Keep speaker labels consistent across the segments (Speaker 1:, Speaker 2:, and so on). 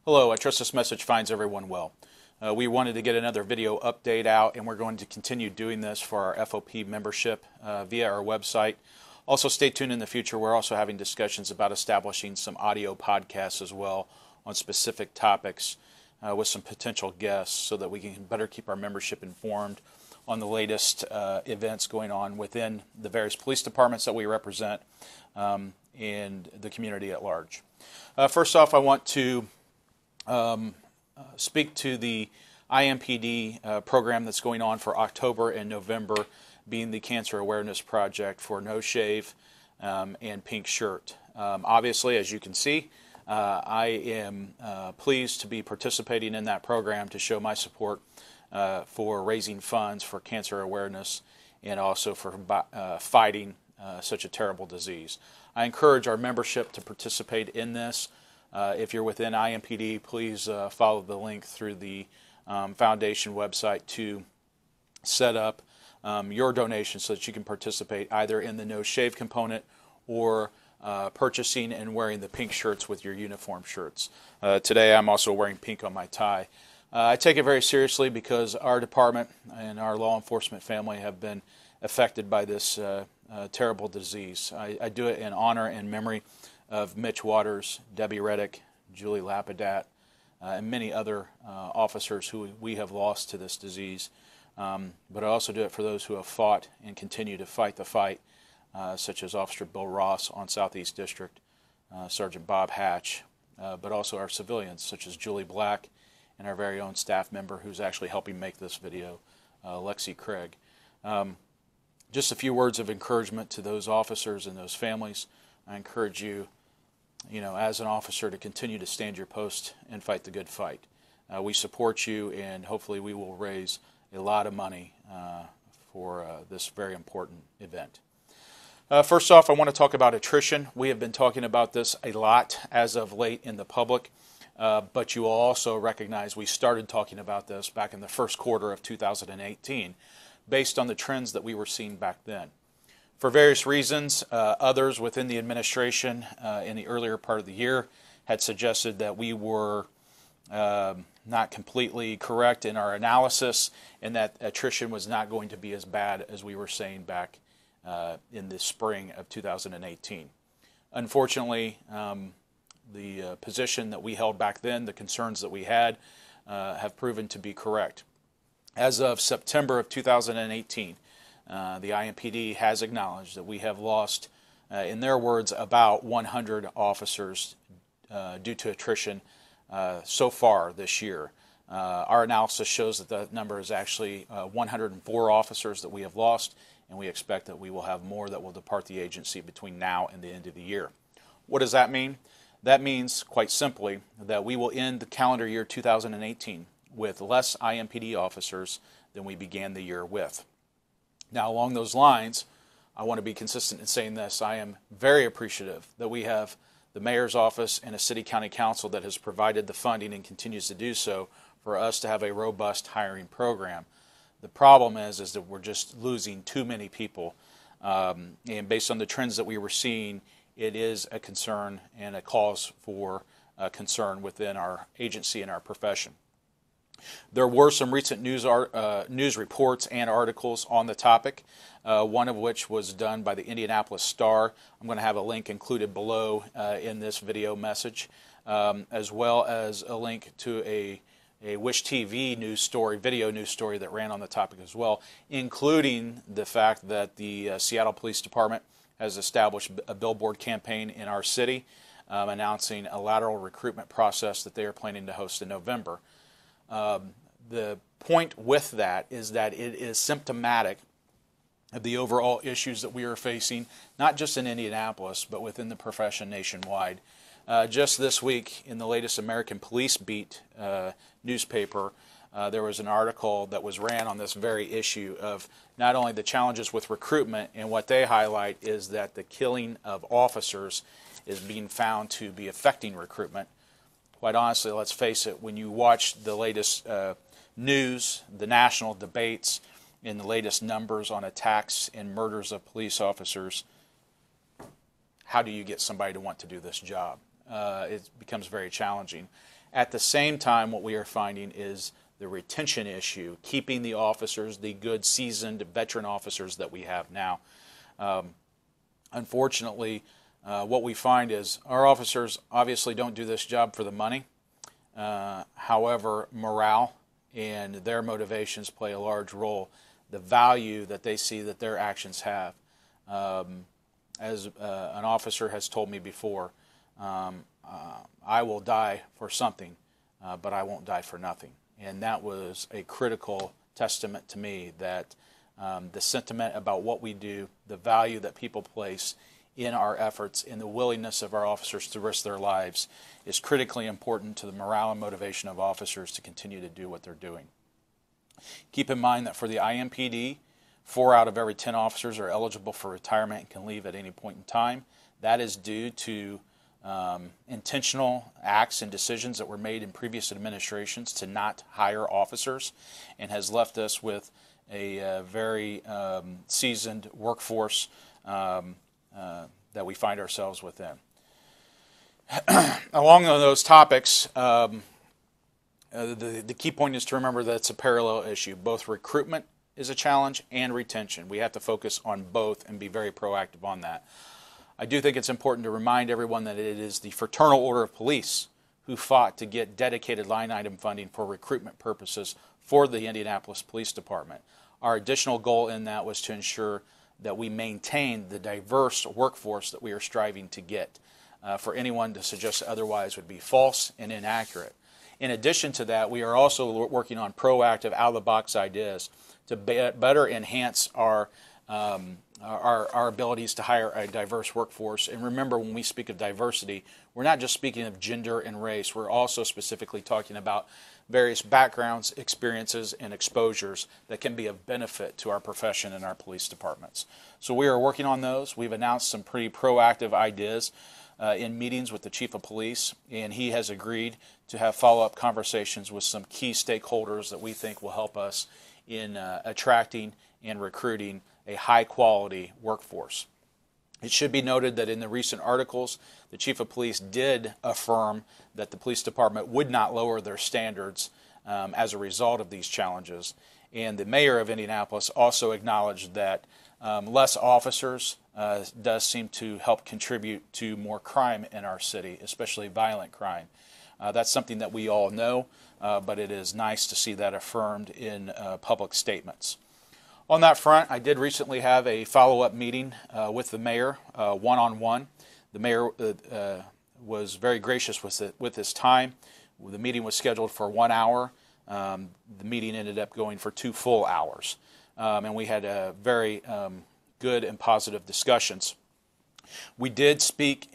Speaker 1: Hello, I trust this message finds everyone well. We wanted to get another video update out, and we're going to continue doing this for our FOP membership via our website. Also, stay tuned in the future. We're also having discussions about establishing some audio podcasts as well on specific topics with some potential guests so that we can better keep our membership informed on the latest events going on within the various police departments that we represent and the community at large. First off, I want to speak to the IMPD program that's going on for October and November, being the Cancer Awareness Project for No Shave and Pink Shirt. Obviously, as you can see, I am pleased to be participating in that program to show my support for raising funds for cancer awareness and also for fighting such a terrible disease. I encourage our membership to participate in this. If you're within IMPD, please follow the link through the foundation website to set up your donation so that you can participate either in the no shave component or purchasing and wearing the pink shirts with your uniform shirts. Today I'm also wearing pink on my tie. I take it very seriously because our department and our law enforcement family have been affected by this terrible disease. I do it in honor and memory of Mitch Waters, Debbie Reddick, Julie Lapidat, and many other officers who we have lost to this disease. But I also do it for those who have fought and continue to fight the fight, such as Officer Bill Ross on Southeast District, Sergeant Bob Hatch, but also our civilians, such as Julie Black, and our very own staff member who's actually helping make this video, Lexi Craig. Just a few words of encouragement to those officers and those families. I encourage you, as an officer, to continue to stand your post and fight the good fight. We support you, and hopefully we will raise a lot of money for this very important event. First off, I want to talk about attrition. We have been talking about this a lot as of late in the public, but you will also recognize we started talking about this back in the first quarter of 2018 based on the trends that we were seeing back then. For various reasons, others within the administration in the earlier part of the year had suggested that we were not completely correct in our analysis and that attrition was not going to be as bad as we were saying back in the spring of 2018. Unfortunately, the position that we held back then, the concerns that we had, have proven to be correct. As of September of 2018, the IMPD has acknowledged that we have lost, in their words, about 100 officers due to attrition so far this year. Our analysis shows that the number is actually 104 officers that we have lost, and we expect that we will have more that will depart the agency between now and the end of the year. What does that mean? That means, quite simply, that we will end the calendar year 2018 with less IMPD officers than we began the year with. Now, along those lines, I want to be consistent in saying this. I am very appreciative that we have the mayor's office and a city-county council that has provided the funding and continues to do so for us to have a robust hiring program. The problem is that we're just losing too many people. And based on the trends that we were seeing, it is a concern and a cause for concern within our agency and our profession. There were some recent news reports and articles on the topic, one of which was done by the Indianapolis Star. I'm going to have a link included below in this video message, as well as a link to a Wish TV news story, video news story that ran on the topic as well, including the fact that the Seattle Police Department has established a billboard campaign in our city announcing a lateral recruitment process that they are planning to host in November. The point with that is that it is symptomatic of the overall issues that we are facing, not just in Indianapolis, but within the profession nationwide. Just this week, in the latest American Police Beat newspaper, there was an article that was ran on this very issue of not only the challenges with recruitment, and what they highlight is that the killing of officers is being found to be affecting recruitment. Quite honestly, let's face it, when you watch the latest news, the national debates, and the latest numbers on attacks and murders of police officers, how do you get somebody to want to do this job? It becomes very challenging. At the same time, what we are finding is the retention issue, keeping the officers, the good seasoned veteran officers that we have now. Unfortunately, what we find is our officers obviously don't do this job for the money. However, morale and their motivations play a large role. The value that they see that their actions have. As an officer has told me before, I will die for something, but I won't die for nothing. And that was a critical testament to me that the sentiment about what we do, the value that people place in our efforts, in the willingness of our officers to risk their lives is critically important to the morale and motivation of officers to continue to do what they're doing. Keep in mind that for the IMPD, 4 out of every 10 officers are eligible for retirement and can leave at any point in time. That is due to intentional acts and decisions that were made in previous administrations to not hire officers, and has left us with a very seasoned workforce that we find ourselves within. Along those topics, the key point is to remember that it's a parallel issue. Both recruitment is a challenge and retention. We have to focus on both and be very proactive on that. I do think it's important to remind everyone that it is the Fraternal Order of Police who fought to get dedicated line item funding for recruitment purposes for the Indianapolis Police Department. Our additional goal in that was to ensure that we maintain the diverse workforce that we are striving to get. For anyone to suggest otherwise would be false and inaccurate. In addition to that, we are also working on proactive, out-of-the-box ideas to better enhance our abilities to hire a diverse workforce. And remember, when we speak of diversity, we're not just speaking of gender and race. We're also specifically talking about various backgrounds, experiences, and exposures that can be of benefit to our profession and our police departments. So we are working on those. We've announced some pretty proactive ideas in meetings with the Chief of Police, and he has agreed to have follow-up conversations with some key stakeholders that we think will help us in attracting and recruiting a high-quality workforce. It should be noted that in the recent articles, the Chief of Police did affirm that the police department would not lower their standards as a result of these challenges. And the mayor of Indianapolis also acknowledged that less officers does seem to help contribute to more crime in our city, especially violent crime. That's something that we all know, but it is nice to see that affirmed in public statements. On that front, I did recently have a follow-up meeting with the mayor, one-on-one. The mayor was very gracious with his time. The meeting was scheduled for 1 hour. The meeting ended up going for 2 full hours. And we had very good and positive discussions. We did speak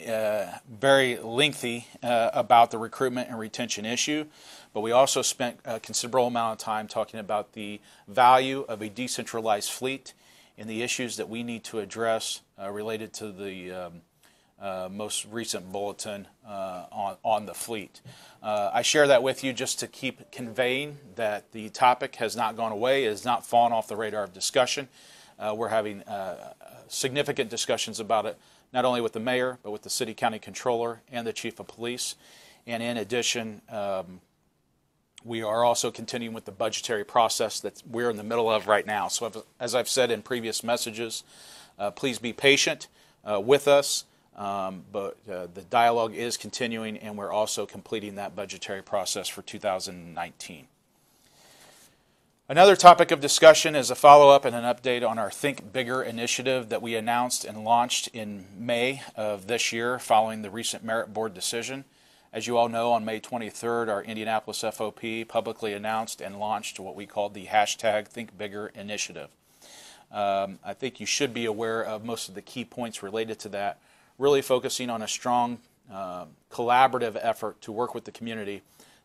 Speaker 1: very lengthy about the recruitment and retention issue, but we also spent a considerable amount of time talking about the value of a decentralized fleet and the issues that we need to address related to the most recent bulletin on the fleet. I share that with you just to keep conveying that the topic has not gone away, it has not fallen off the radar of discussion. We're having significant discussions about it, not only with the mayor, but with the city county controller and the chief of police. And in addition, we are also continuing with the budgetary process that we're in the middle of right now. So as I've said in previous messages, please be patient with us. But the dialogue is continuing, and we're also completing that budgetary process for 2019. Another topic of discussion is a follow-up and an update on our Think Bigger initiative that we announced and launched in May of this year following the recent Merit Board decision. As you all know, on May 23rd, our Indianapolis FOP publicly announced and launched what we called the hashtag Think Bigger initiative. I think you should be aware of most of the key points related to that, really focusing on a strong collaborative effort to work with the community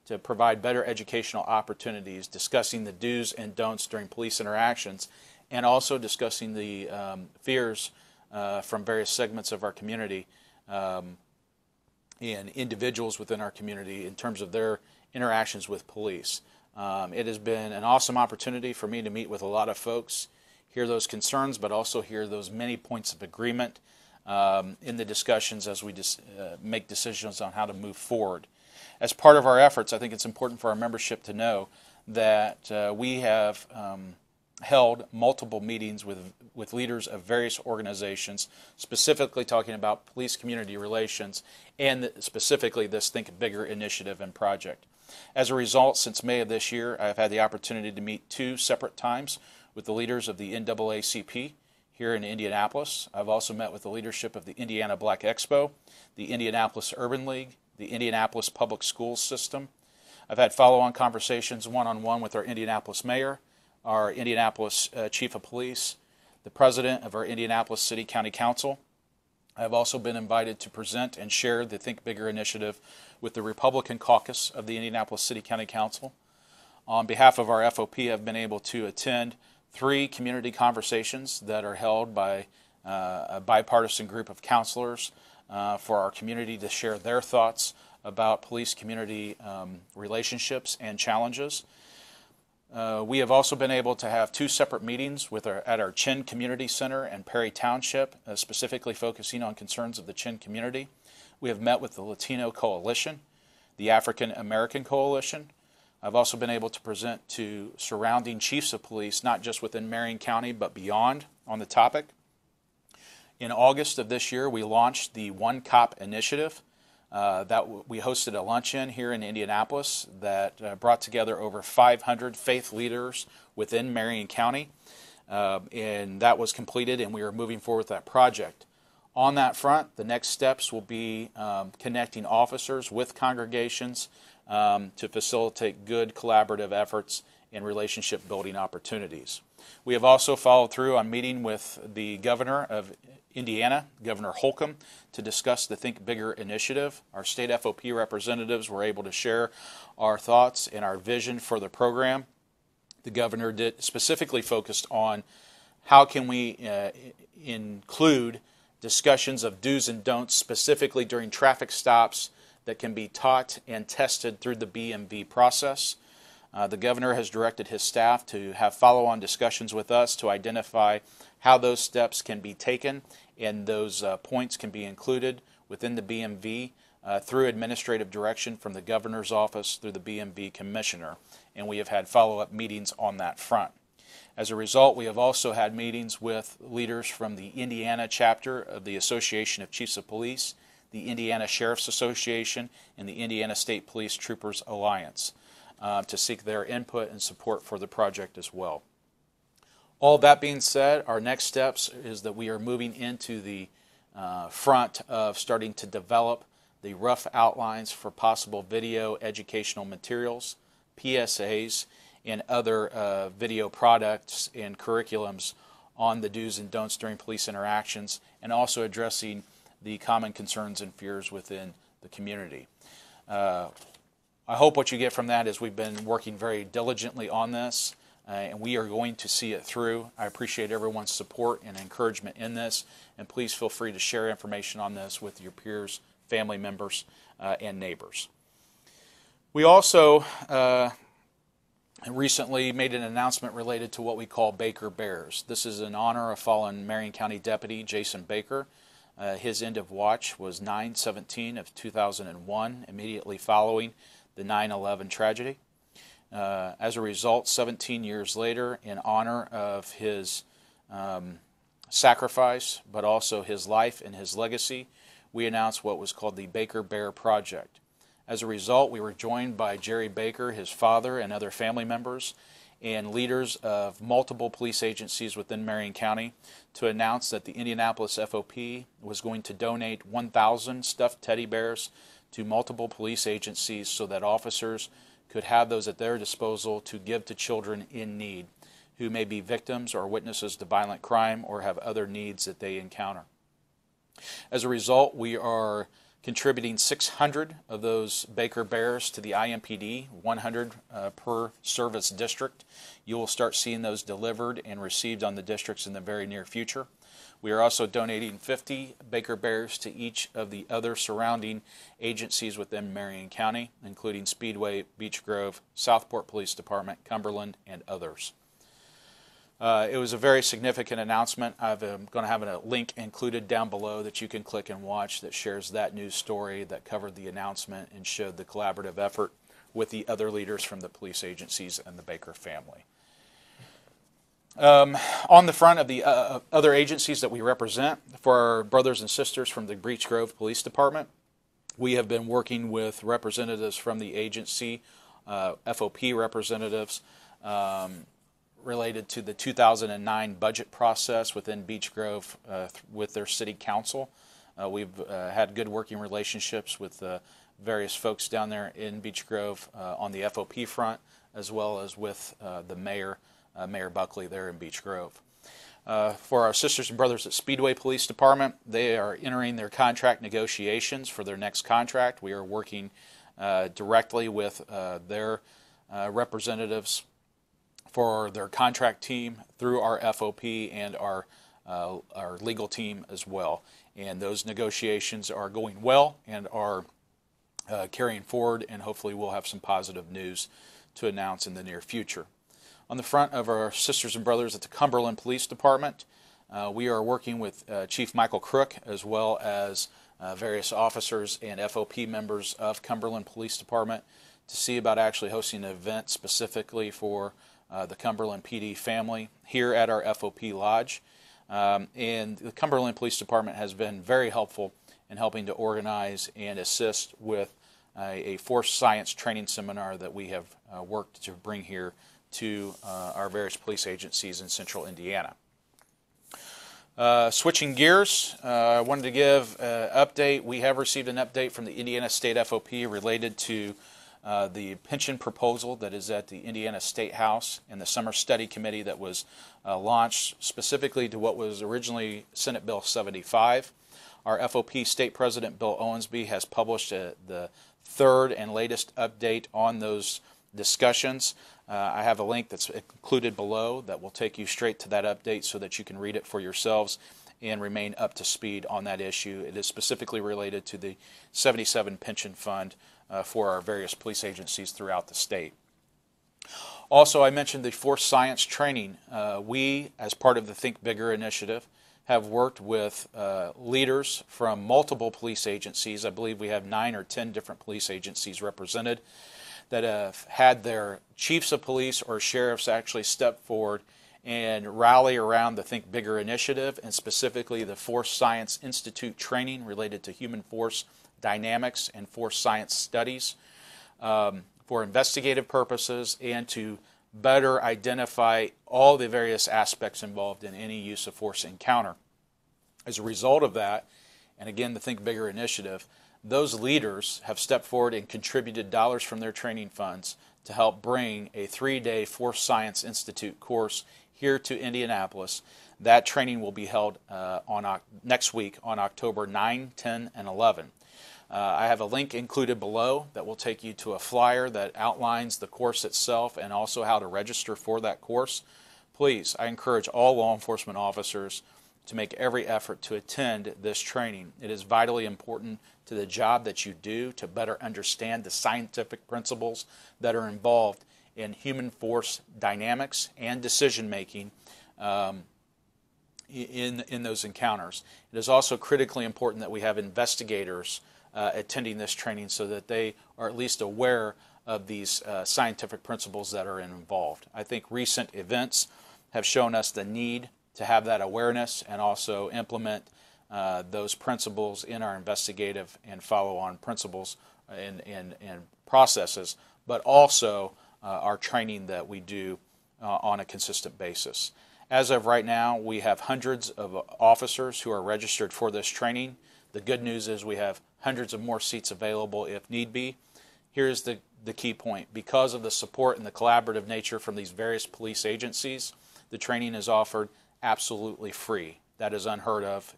Speaker 1: to provide better educational opportunities, discussing the do's and don'ts during police interactions, and also discussing the fears from various segments of our community and individuals within our community in terms of their interactions with police. It has been an awesome opportunity for me to meet with a lot of folks, hear those concerns, but also hear those many points of agreement in the discussions as we make decisions on how to move forward. As part of our efforts, I think it's important for our membership to know that we have held multiple meetings with leaders of various organizations, specifically talking about police-community relations and specifically this Think Bigger initiative and project. As a result, since May of this year, I've had the opportunity to meet 2 separate times with the leaders of the NAACP here in Indianapolis. I've also met with the leadership of the Indiana Black Expo, the Indianapolis Urban League, the Indianapolis Public Schools System. I've had follow-on conversations one-on-one with our Indianapolis Mayor, our Indianapolis Chief of Police, the President of our Indianapolis City County Council. I've also been invited to present and share the Think Bigger initiative with the Republican caucus of the Indianapolis City County Council. On behalf of our FOP, I've been able to attend 3 community conversations that are held by a bipartisan group of counselors for our community to share their thoughts about police-community relationships and challenges. We have also been able to have 2 separate meetings at our Chin Community Center in Perry Township, specifically focusing on concerns of the Chin community. We have met with the Latino Coalition, the African American Coalition. I've also been able to present to surrounding chiefs of police, not just within Marion County, but beyond on the topic. In August of this year, we launched the One Cop Initiative. We hosted a luncheon here in Indianapolis that brought together over 500 faith leaders within Marion County, and that was completed, and we are moving forward with that project. On that front, the next steps will be connecting officers with congregations to facilitate good collaborative efforts and relationship building opportunities. We have also followed through on meeting with the governor of Indiana, Governor Holcomb, to discuss the Think Bigger initiative. Our state FOP representatives were able to share our thoughts and our vision for the program. The governor specifically focused on how can we include discussions of do's and don'ts, specifically during traffic stops, that can be taught and tested through the BMV process. The governor has directed his staff to have follow-on discussions with us to identify how those steps can be taken and those points can be included within the BMV through administrative direction from the governor's office through the BMV commissioner. And we have had follow-up meetings on that front. As a result, we have also had meetings with leaders from the Indiana chapter of the Association of Chiefs of Police, the Indiana Sheriff's Association, and the Indiana State Police Troopers Alliance to seek their input and support for the project as well. All that being said, our next steps is that we are moving into the front of starting to develop the rough outlines for possible video educational materials, PSAs, and other video products and curriculums on the do's and don'ts during police interactions, and also addressing the common concerns and fears within the community. I hope what you get from that is we've been working very diligently on this, and we are going to see it through. I appreciate everyone's support and encouragement in this, and please feel free to share information on this with your peers, family members, and neighbors. We also recently made an announcement related to what we call Baker Bears. This is in honor of fallen Marion County Deputy Jason Baker. His end of watch was 9/17 of 2001, immediately following the 9/11 tragedy. As a result, 17 years later, in honor of his sacrifice, but also his life and his legacy, we announced what was called the Baker Bear Project. As a result, we were joined by Jerry Baker, his father, and other family members, and leaders of multiple police agencies within Marion County to announce that the Indianapolis FOP was going to donate 1,000 stuffed teddy bears to multiple police agencies so that officers could have those at their disposal to give to children in need who may be victims or witnesses to violent crime or have other needs that they encounter. As a result, we are contributing 600 of those Baker Bears to the IMPD, 100 per service district. You will start seeing those delivered and received on the districts in the very near future. We are also donating 50 Baker Bears to each of the other surrounding agencies within Marion County, including Speedway, Beech Grove, Southport Police Department, Cumberland, and others. It was a very significant announcement. I'm going to have a link included down below that you can click and watch that shares that news story that covered the announcement and showed the collaborative effort with the other leaders from the police agencies and the Baker family. On the front of the other agencies that we represent, for our brothers and sisters from the Beech Grove Police Department, we have been working with representatives from the agency, FOP representatives, related to the 2009 budget process within Beech Grove with their city council. We've had good working relationships with various folks down there in Beech Grove on the FOP front, as well as with the mayor, Mayor Buckley there in Beech Grove. For our sisters and brothers at Speedway Police Department, they are entering their contract negotiations for their next contract. We are working directly with their representatives for their contract team through our FOP and our legal team as well. And those negotiations are going well and are carrying forward, and hopefully we'll have some positive news to announce in the near future. On the front of our sisters and brothers at the Cumberland Police Department, we are working with Chief Michael Crook as well as various officers and FOP members of Cumberland Police Department to see about actually hosting an event specifically for the Cumberland PD family here at our FOP Lodge. And the Cumberland Police Department has been very helpful in helping to organize and assist with a force science training seminar that we have worked to bring here to our various police agencies in central Indiana. Switching gears, I wanted to give an update. We have received an update from the Indiana State FOP related to the pension proposal that is at the Indiana State House and the Summer Study Committee that was launched specifically to what was originally Senate Bill 75. Our FOP State President Bill Owensby has published the third and latest update on those discussions. I have a link that's included below that will take you straight to that update so that you can read it for yourselves and remain up to speed on that issue. It is specifically related to the 77 pension fund for our various police agencies throughout the state. Also, I mentioned the force science training. We, as part of the Think Bigger initiative, have worked with leaders from multiple police agencies. I believe we have 9 or 10 different police agencies represented that have had their chiefs of police or sheriffs actually step forward and rally around the Think Bigger initiative, and specifically the Force Science Institute training related to human force dynamics and force science studies for investigative purposes and to better identify all the various aspects involved in any use of force encounter. As a result of that, and again the Think Bigger initiative, those leaders have stepped forward and contributed dollars from their training funds to help bring a 3-day Force Science Institute course here to Indianapolis. That training will be held next week on October 9, 10, and 11. I have a link included below that will take you to a flyer that outlines the course itself and also how to register for that course. Please, I encourage all law enforcement officers to make every effort to attend this training. It is vitally important to the job that you do to better understand the scientific principles that are involved in human force dynamics and decision making in those encounters. It is also critically important that we have investigators attending this training so that they are at least aware of these scientific principles that are involved. I think recent events have shown us the need to have that awareness and also implement those principles in our investigative and follow-on principles and processes, but also our training that we do on a consistent basis. As of right now, we have hundreds of officers who are registered for this training. The good news is we have hundreds of more seats available if need be. Here's the key point. Because of the support and the collaborative nature from these various police agencies, the training is offered absolutely free. That is unheard of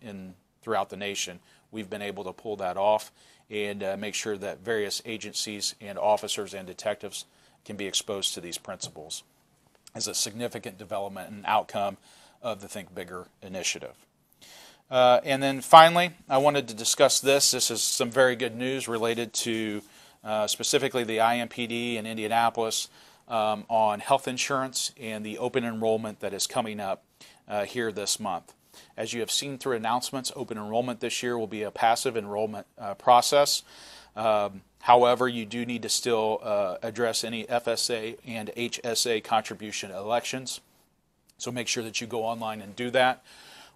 Speaker 1: throughout the nation. We've been able to pull that off and make sure that various agencies and officers and detectives can be exposed to these principles as a significant development and outcome of the Think Bigger initiative. And then finally, I wanted to discuss this. This is some very good news related to specifically the IMPD in Indianapolis. on health insurance and the open enrollment that is coming up here this month. As you have seen through announcements, open enrollment this year will be a passive enrollment process. However, you do need to still address any FSA and HSA contribution elections. So make sure that you go online and do that.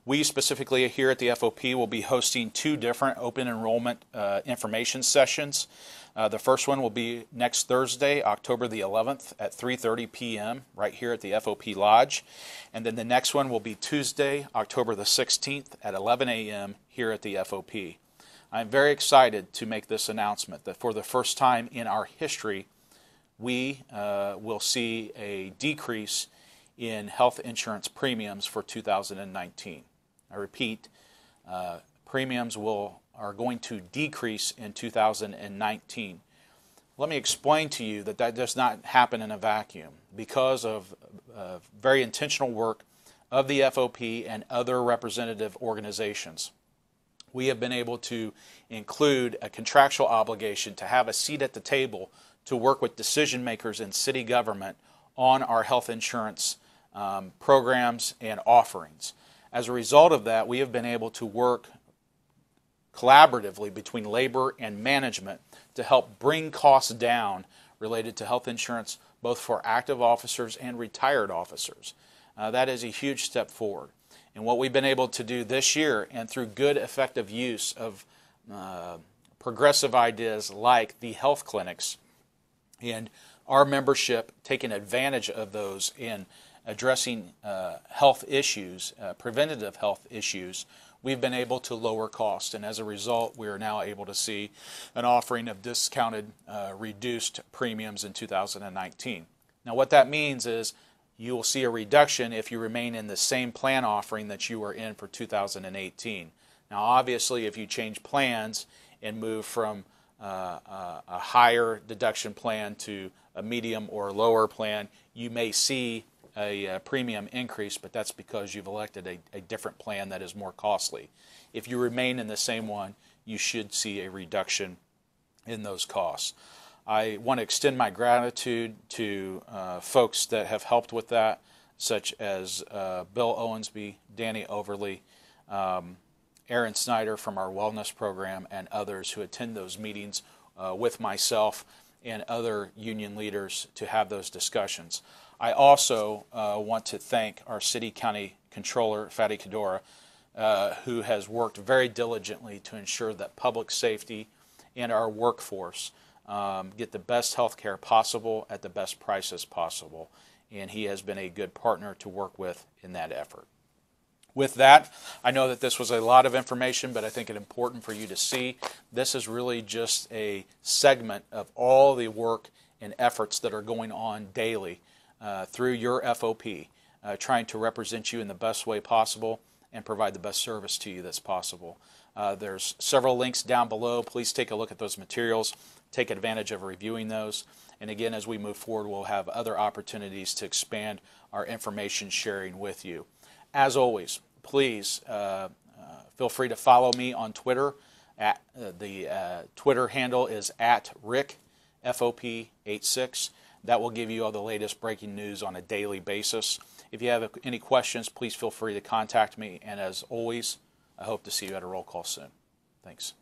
Speaker 1: We specifically here at the FOP will be hosting 2 different open enrollment information sessions. The first one will be next Thursday, October the 11th at 3:30 p.m. right here at the FOP Lodge. And then the next one will be Tuesday, October the 16th at 11 a.m. here at the FOP. I'm very excited to make this announcement that for the first time in our history, we will see a decrease in health insurance premiums for 2019. I repeat, premiums are going to decrease in 2019. Let me explain to you that does not happen in a vacuum. Because of very intentional work of the FOP and other representative organizations, we have been able to include a contractual obligation to have a seat at the table to work with decision makers in city government on our health insurance programs and offerings. As a result of that, we have been able to work collaboratively between labor and management to help bring costs down related to health insurance, both for active officers and retired officers. That is a huge step forward. And what we've been able to do this year, and through good, effective use of progressive ideas like the health clinics and our membership taking advantage of those in addressing health issues, preventative health issues, we've been able to lower costs. And as a result, we are now able to see an offering of discounted, reduced premiums in 2019. Now what that means is you will see a reduction if you remain in the same plan offering that you were in for 2018. Now obviously if you change plans and move from a higher deduction plan to a medium or lower plan, you may see a premium increase, but that's because you've elected a different plan that is more costly. If you remain in the same one, you should see a reduction in those costs. I want to extend my gratitude to folks that have helped with that, such as Bill Owensby, Danny Overly, Aaron Snyder from our wellness program, and others who attend those meetings with myself and other union leaders to have those discussions. I also want to thank our City County Controller, Fatty Kadora, who has worked very diligently to ensure that public safety and our workforce get the best health care possible at the best prices possible. And he has been a good partner to work with in that effort. With that, I know that this was a lot of information, but I think it's important for you to see. This is really just a segment of all the work and efforts that are going on daily through your FOP, trying to represent you in the best way possible and provide the best service to you that's possible. There's several links down below. Please take a look at those materials. Take advantage of reviewing those. And again, as we move forward, we'll have other opportunities to expand our information sharing with you. As always, please feel free to follow me on Twitter. The Twitter handle is @RickFOP86. That will give you all the latest breaking news on a daily basis. If you have any questions, please feel free to contact me. And as always, I hope to see you at a roll call soon. Thanks.